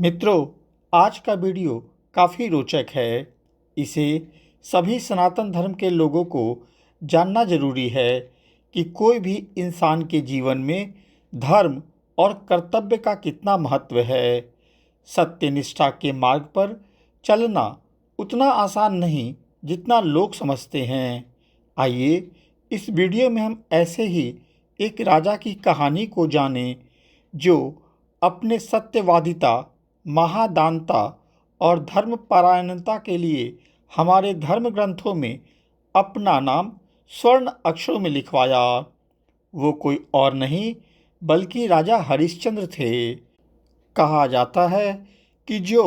मित्रों, आज का वीडियो काफ़ी रोचक है। इसे सभी सनातन धर्म के लोगों को जानना जरूरी है कि कोई भी इंसान के जीवन में धर्म और कर्तव्य का कितना महत्व है। सत्यनिष्ठा के मार्ग पर चलना उतना आसान नहीं जितना लोग समझते हैं। आइए इस वीडियो में हम ऐसे ही एक राजा की कहानी को जानें जो अपने सत्यवादिता, महादानता और धर्मपरायणता के लिए हमारे धर्म ग्रंथों में अपना नाम स्वर्ण अक्षरों में लिखवाया। वो कोई और नहीं बल्कि राजा हरिश्चंद्र थे। कहा जाता है कि जो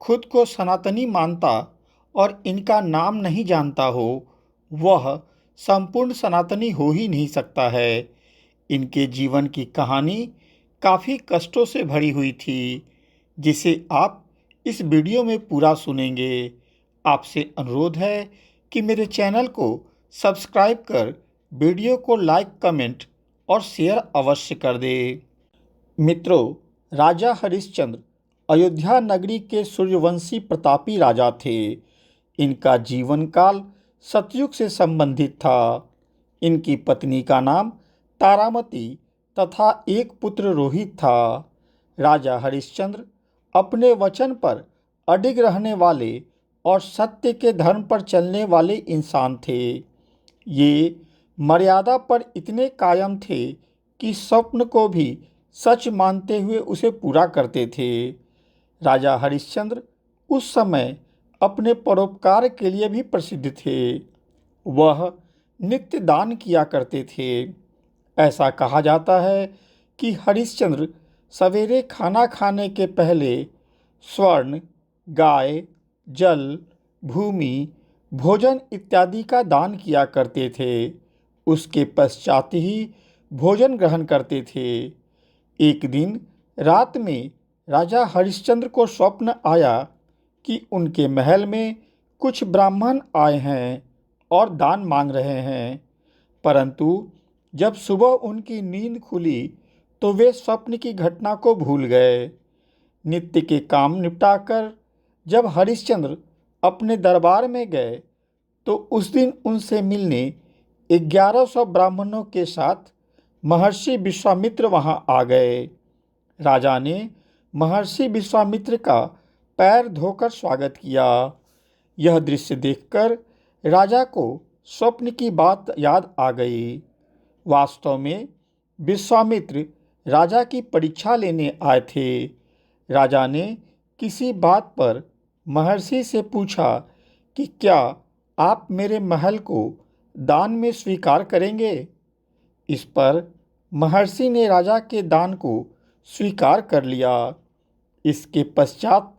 खुद को सनातनी मानता और इनका नाम नहीं जानता हो, वह संपूर्ण सनातनी हो ही नहीं सकता है। इनके जीवन की कहानी काफ़ी कष्टों से भरी हुई थी, जिसे आप इस वीडियो में पूरा सुनेंगे। आपसे अनुरोध है कि मेरे चैनल को सब्सक्राइब कर वीडियो को लाइक, कमेंट और शेयर अवश्य कर दें। मित्रों, राजा हरिश्चंद्र अयोध्या नगरी के सूर्यवंशी प्रतापी राजा थे। इनका जीवन काल सतयुग से संबंधित था। इनकी पत्नी का नाम तारामती तथा एक पुत्र रोहित था। राजा हरिश्चंद्र अपने वचन पर अडिग रहने वाले और सत्य के धर्म पर चलने वाले इंसान थे। ये मर्यादा पर इतने कायम थे कि स्वप्न को भी सच मानते हुए उसे पूरा करते थे। राजा हरिश्चंद्र उस समय अपने परोपकार के लिए भी प्रसिद्ध थे। वह नित्य दान किया करते थे। ऐसा कहा जाता है कि हरिश्चंद्र सवेरे खाना खाने के पहले स्वर्ण, गाय, जल, भूमि, भोजन इत्यादि का दान किया करते थे। उसके पश्चात ही भोजन ग्रहण करते थे। एक दिन रात में राजा हरिश्चंद्र को स्वप्न आया कि उनके महल में कुछ ब्राह्मण आए हैं और दान मांग रहे हैं। परंतु जब सुबह उनकी नींद खुली तो वे स्वप्न की घटना को भूल गए। नित्य के काम निपटाकर जब हरिश्चंद्र अपने दरबार में गए तो उस दिन उनसे मिलने 1100 ब्राह्मणों के साथ महर्षि विश्वामित्र वहां आ गए। राजा ने महर्षि विश्वामित्र का पैर धोकर स्वागत किया। यह दृश्य देखकर राजा को स्वप्न की बात याद आ गई। वास्तव में विश्वामित्र राजा की परीक्षा लेने आए थे। राजा ने किसी बात पर महर्षि से पूछा कि क्या आप मेरे महल को दान में स्वीकार करेंगे। इस पर महर्षि ने राजा के दान को स्वीकार कर लिया। इसके पश्चात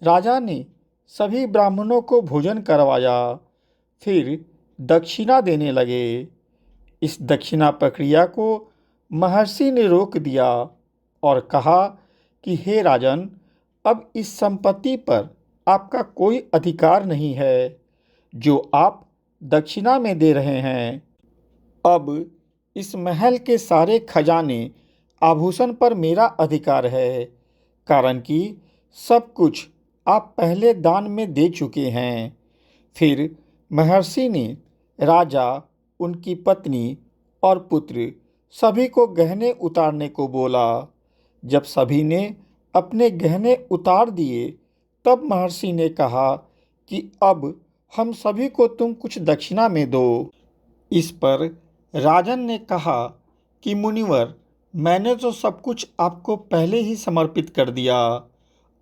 राजा ने सभी ब्राह्मणों को भोजन करवाया, फिर दक्षिणा देने लगे। इस दक्षिणा प्रक्रिया को महर्षि ने रोक दिया और कहा कि हे राजन, अब इस संपत्ति पर आपका कोई अधिकार नहीं है जो आप दक्षिणा में दे रहे हैं। अब इस महल के सारे खजाने, आभूषण पर मेरा अधिकार है, कारण कि सब कुछ आप पहले दान में दे चुके हैं। फिर महर्षि ने राजा, उनकी पत्नी और पुत्र सभी को गहने उतारने को बोला। जब सभी ने अपने गहने उतार दिए तब महर्षि ने कहा कि अब हम सभी को तुम कुछ दक्षिणा में दो। इस पर राजन ने कहा कि मुनिवर, मैंने तो सब कुछ आपको पहले ही समर्पित कर दिया।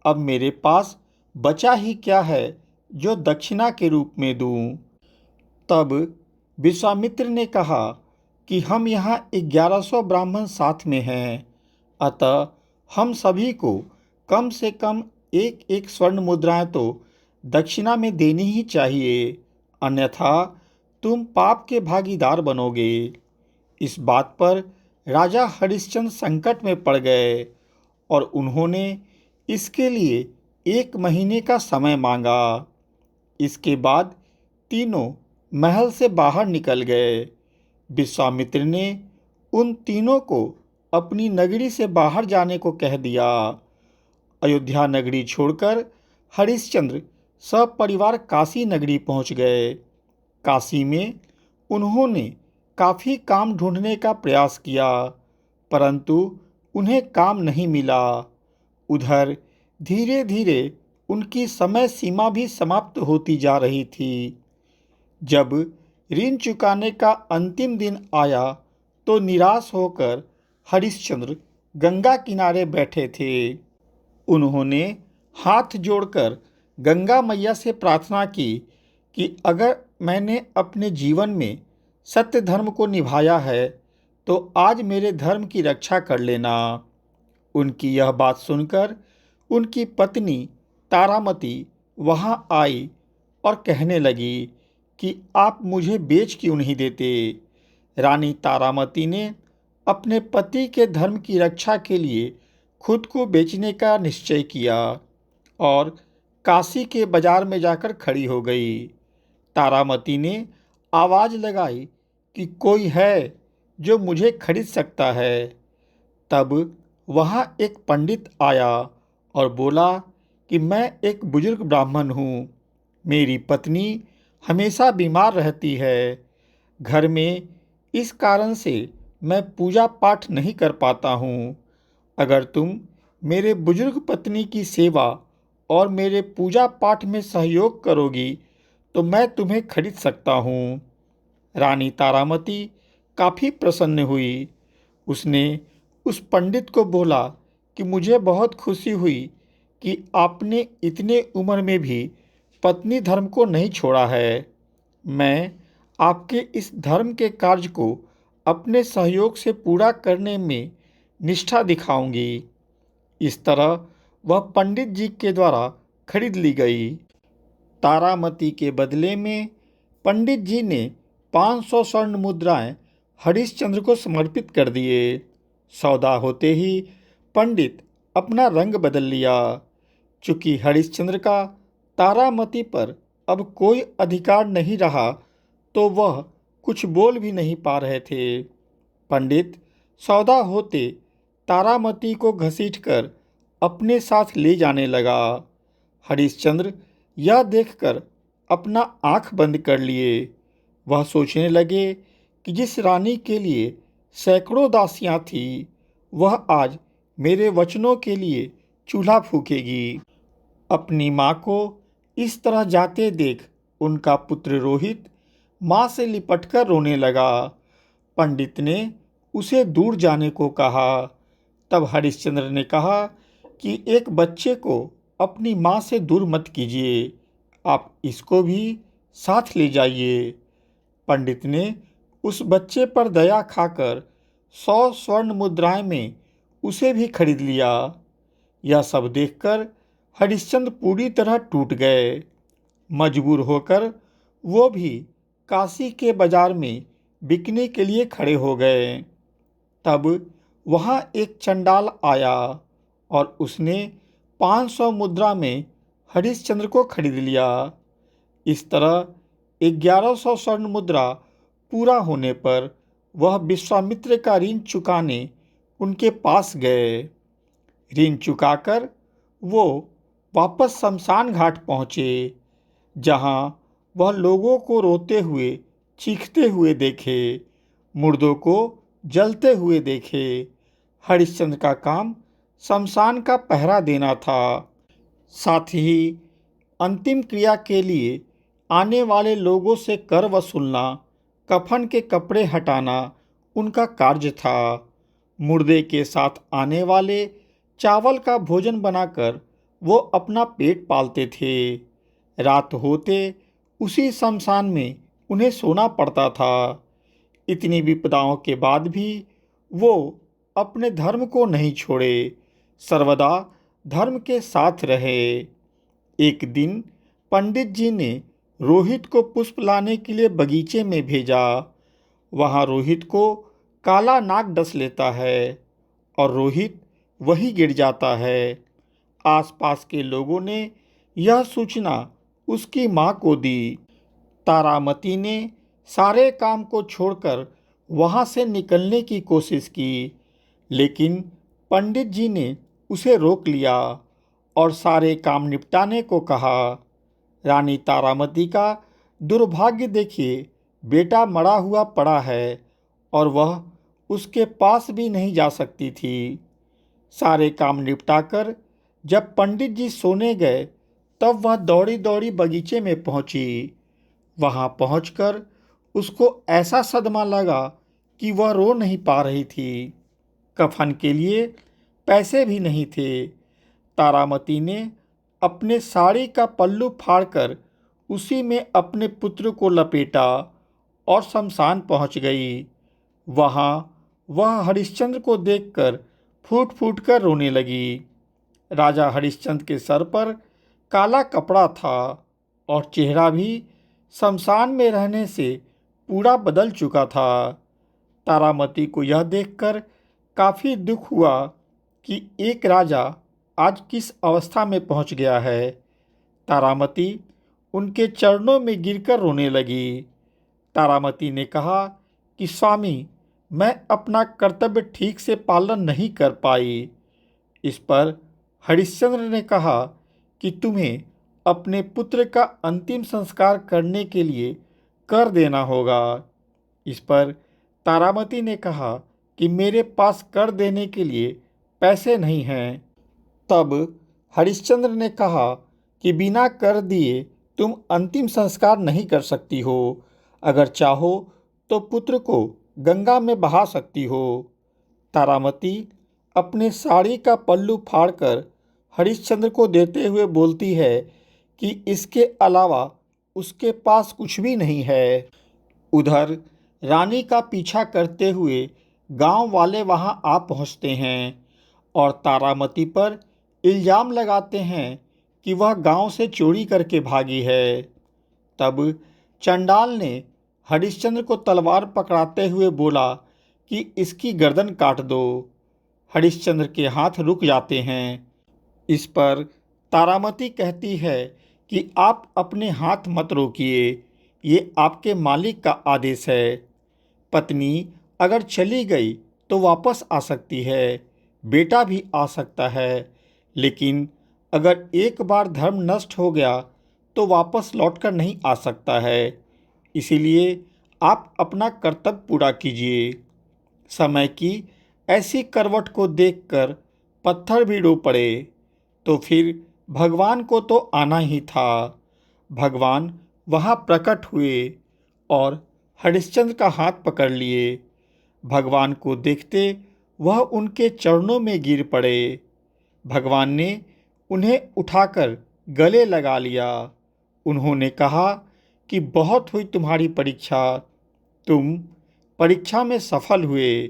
अब मेरे पास बचा ही क्या है जो दक्षिणा के रूप में दूं। तब विश्वामित्र ने कहा कि हम यहाँ 1100 ब्राह्मण साथ में हैं, अतः हम सभी को कम से कम एक एक स्वर्ण मुद्राएं तो दक्षिणा में देनी ही चाहिए, अन्यथा तुम पाप के भागीदार बनोगे। इस बात पर राजा हरिश्चंद्र संकट में पड़ गए और उन्होंने इसके लिए 1 महीने का समय मांगा। इसके बाद तीनों महल से बाहर निकल गए। विश्वामित्र ने उन तीनों को अपनी नगरी से बाहर जाने को कह दिया। अयोध्या नगरी छोड़कर हरिश्चंद्र सपरिवार काशी नगरी पहुंच गए। काशी में उन्होंने काफ़ी काम ढूंढने का प्रयास किया, परंतु उन्हें काम नहीं मिला। उधर धीरे धीरे उनकी समय सीमा भी समाप्त होती जा रही थी। जब ऋण चुकाने का अंतिम दिन आया तो निराश होकर हरिश्चंद्र गंगा किनारे बैठे थे। उन्होंने हाथ जोड़कर गंगा मैया से प्रार्थना की कि अगर मैंने अपने जीवन में सत्य धर्म को निभाया है तो आज मेरे धर्म की रक्षा कर लेना। उनकी यह बात सुनकर उनकी पत्नी तारामती वहां आई और कहने लगी कि आप मुझे बेच क्यों नहीं देते। रानी तारामती ने अपने पति के धर्म की रक्षा के लिए खुद को बेचने का निश्चय किया और काशी के बाजार में जाकर खड़ी हो गई। तारामती ने आवाज़ लगाई कि कोई है जो मुझे खरीद सकता है। तब वहाँ एक पंडित आया और बोला कि मैं एक बुजुर्ग ब्राह्मण हूँ। मेरी पत्नी हमेशा बीमार रहती है। घर में इस कारण से मैं पूजा पाठ नहीं कर पाता हूँ। अगर तुम मेरे बुजुर्ग पत्नी की सेवा और मेरे पूजा पाठ में सहयोग करोगी तो मैं तुम्हें खरीद सकता हूँ। रानी तारामती काफ़ी प्रसन्न हुई। उसने उस पंडित को बोला कि मुझे बहुत खुशी हुई कि आपने इतने उम्र में भी पत्नी धर्म को नहीं छोड़ा है। मैं आपके इस धर्म के कार्य को अपने सहयोग से पूरा करने में निष्ठा दिखाऊंगी। इस तरह वह पंडित जी के द्वारा खरीद ली गई। तारामती के बदले में पंडित जी ने 500 स्वर्ण मुद्राएं हरिश्चंद्र को समर्पित कर दिए। सौदा होते ही पंडित अपना रंग बदल लिया। चूंकि हरिश्चंद्र का तारामती पर अब कोई अधिकार नहीं रहा तो वह कुछ बोल भी नहीं पा रहे थे। पंडित सौदा होते तारामती को घसीटकर अपने साथ ले जाने लगा। हरिश्चंद्र यह देखकर अपना आंख बंद कर लिए। वह सोचने लगे कि जिस रानी के लिए सैकड़ों दासियां थीं, वह आज मेरे वचनों के लिए चूल्हा फूकेगी। अपनी माँ को इस तरह जाते देख उनका पुत्र रोहित माँ से लिपटकर रोने लगा। पंडित ने उसे दूर जाने को कहा। तब हरिश्चंद्र ने कहा कि एक बच्चे को अपनी माँ से दूर मत कीजिए, आप इसको भी साथ ले जाइए। पंडित ने उस बच्चे पर दया खाकर 100 स्वर्ण मुद्राएं में उसे भी खरीद लिया। यह सब देखकर हरिश्चंद्र पूरी तरह टूट गए। मजबूर होकर वो भी काशी के बाजार में बिकने के लिए खड़े हो गए। तब वहाँ एक चंडाल आया और उसने 500 मुद्रा में हरिश्चंद्र को खरीद लिया। इस तरह 1100 स्वर्ण मुद्रा पूरा होने पर वह विश्वामित्र का ऋण चुकाने उनके पास गए। ऋण चुकाकर वो वापस शमशान घाट पहुँचे, जहाँ वह लोगों को रोते हुए चीखते हुए देखे, मुर्दों को जलते हुए देखे। हरिश्चंद्र का काम शमशान का पहरा देना था। साथ ही अंतिम क्रिया के लिए आने वाले लोगों से कर वसूलना, कफन के कपड़े हटाना उनका कार्य था। मुर्दे के साथ आने वाले चावल का भोजन बनाकर वो अपना पेट पालते थे। रात होते उसी शमशान में उन्हें सोना पड़ता था। इतनी विपदाओं के बाद भी वो अपने धर्म को नहीं छोड़े, सर्वदा धर्म के साथ रहे। एक दिन पंडित जी ने रोहित को पुष्प लाने के लिए बगीचे में भेजा। वहाँ रोहित को काला नाग डस लेता है और रोहित वहीं गिर जाता है। आसपास के लोगों ने यह सूचना उसकी माँ को दी। तारामती ने सारे काम को छोड़कर वहाँ से निकलने की कोशिश की, लेकिन पंडित जी ने उसे रोक लिया और सारे काम निपटाने को कहा। रानी तारामती का दुर्भाग्य देखिए, बेटा मरा हुआ पड़ा है और वह उसके पास भी नहीं जा सकती थी। सारे काम निपटाकर जब पंडित जी सोने गए तब वह दौड़ी दौड़ी बगीचे में पहुंची। वहां पहुंचकर उसको ऐसा सदमा लगा कि वह रो नहीं पा रही थी। कफन के लिए पैसे भी नहीं थे। तारामती ने अपने साड़ी का पल्लू फाड़कर उसी में अपने पुत्र को लपेटा और शमशान पहुंच गई। वहां वह हरिश्चंद्र को देखकर फूट फूट कर रोने लगी। राजा हरिश्चंद्र के सर पर काला कपड़ा था और चेहरा भी शमशान में रहने से पूरा बदल चुका था। तारामती को यह देखकर काफ़ी दुख हुआ कि एक राजा आज किस अवस्था में पहुंच गया है। तारामती उनके चरणों में गिरकर रोने लगी। तारामती ने कहा कि स्वामी, मैं अपना कर्तव्य ठीक से पालन नहीं कर पाई। इस पर हरिश्चंद्र ने कहा कि तुम्हें अपने पुत्र का अंतिम संस्कार करने के लिए कर देना होगा। इस पर तारामती ने कहा कि मेरे पास कर देने के लिए पैसे नहीं हैं। तब हरिश्चंद्र ने कहा कि बिना कर दिए तुम अंतिम संस्कार नहीं कर सकती हो। अगर चाहो तो पुत्र को गंगा में बहा सकती हो। तारामती अपने साड़ी का पल्लू फाड़कर हरिश्चंद्र को देते हुए बोलती है कि इसके अलावा उसके पास कुछ भी नहीं है। उधर रानी का पीछा करते हुए गांव वाले वहां आ पहुंचते हैं और तारामती पर इल्ज़ाम लगाते हैं कि वह गांव से चोरी करके भागी है। तब चंडाल ने हरिश्चंद्र को तलवार पकड़ाते हुए बोला कि इसकी गर्दन काट दो। हरिश्चंद्र के हाथ रुक जाते हैं। इस पर तारामती कहती है कि आप अपने हाथ मत रोकिए, ये आपके मालिक का आदेश है। पत्नी अगर चली गई तो वापस आ सकती है, बेटा भी आ सकता है, लेकिन अगर एक बार धर्म नष्ट हो गया तो वापस लौटकर नहीं आ सकता है। इसीलिए आप अपना कर्तव्य पूरा कीजिए। समय की ऐसी करवट को देखकर पत्थर भी रो पड़े। तो फिर भगवान को तो आना ही था। भगवान वहाँ प्रकट हुए और हरिश्चंद्र का हाथ पकड़ लिए। भगवान को देखते वह उनके चरणों में गिर पड़े। भगवान ने उन्हें उठाकर गले लगा लिया। उन्होंने कहा कि बहुत हुई तुम्हारी परीक्षा, तुम परीक्षा में सफल हुए।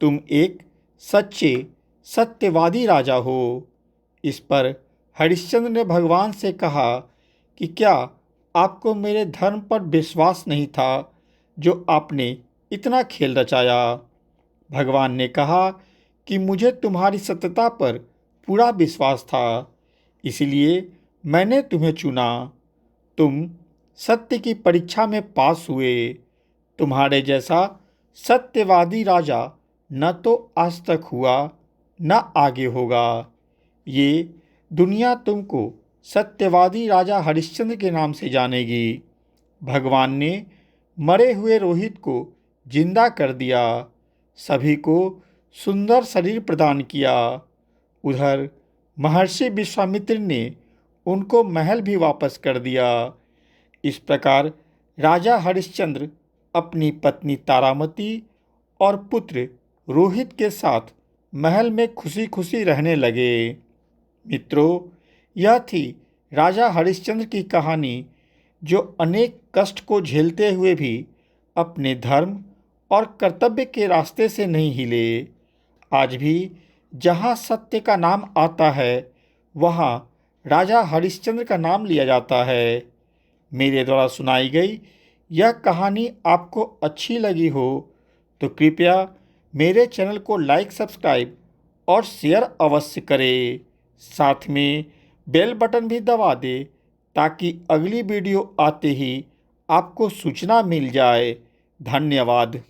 तुम एक सच्चे सत्यवादी राजा हो। इस पर हरिश्चंद्र ने भगवान से कहा कि क्या आपको मेरे धर्म पर विश्वास नहीं था जो आपने इतना खेल रचाया। भगवान ने कहा कि मुझे तुम्हारी सत्यता पर पूरा विश्वास था, इसलिए मैंने तुम्हें चुना। तुम सत्य की परीक्षा में पास हुए। तुम्हारे जैसा सत्यवादी राजा न तो आज तक हुआ न आगे होगा। ये दुनिया तुमको सत्यवादी राजा हरिश्चंद्र के नाम से जानेगी। भगवान ने मरे हुए रोहित को जिंदा कर दिया, सभी को सुंदर शरीर प्रदान किया। उधर महर्षि विश्वामित्र ने उनको महल भी वापस कर दिया। इस प्रकार राजा हरिश्चंद्र अपनी पत्नी तारामती और पुत्र रोहित के साथ महल में खुशी खुशी रहने लगे। मित्रों, यह थी राजा हरिश्चंद्र की कहानी, जो अनेक कष्ट को झेलते हुए भी अपने धर्म और कर्तव्य के रास्ते से नहीं हिले। आज भी जहाँ सत्य का नाम आता है वहाँ राजा हरिश्चंद्र का नाम लिया जाता है। मेरे द्वारा सुनाई गई यह कहानी आपको अच्छी लगी हो तो कृपया मेरे चैनल को लाइक, सब्सक्राइब और शेयर अवश्य करें। साथ में बेल बटन भी दबा दें ताकि अगली वीडियो आते ही आपको सूचना मिल जाए। धन्यवाद।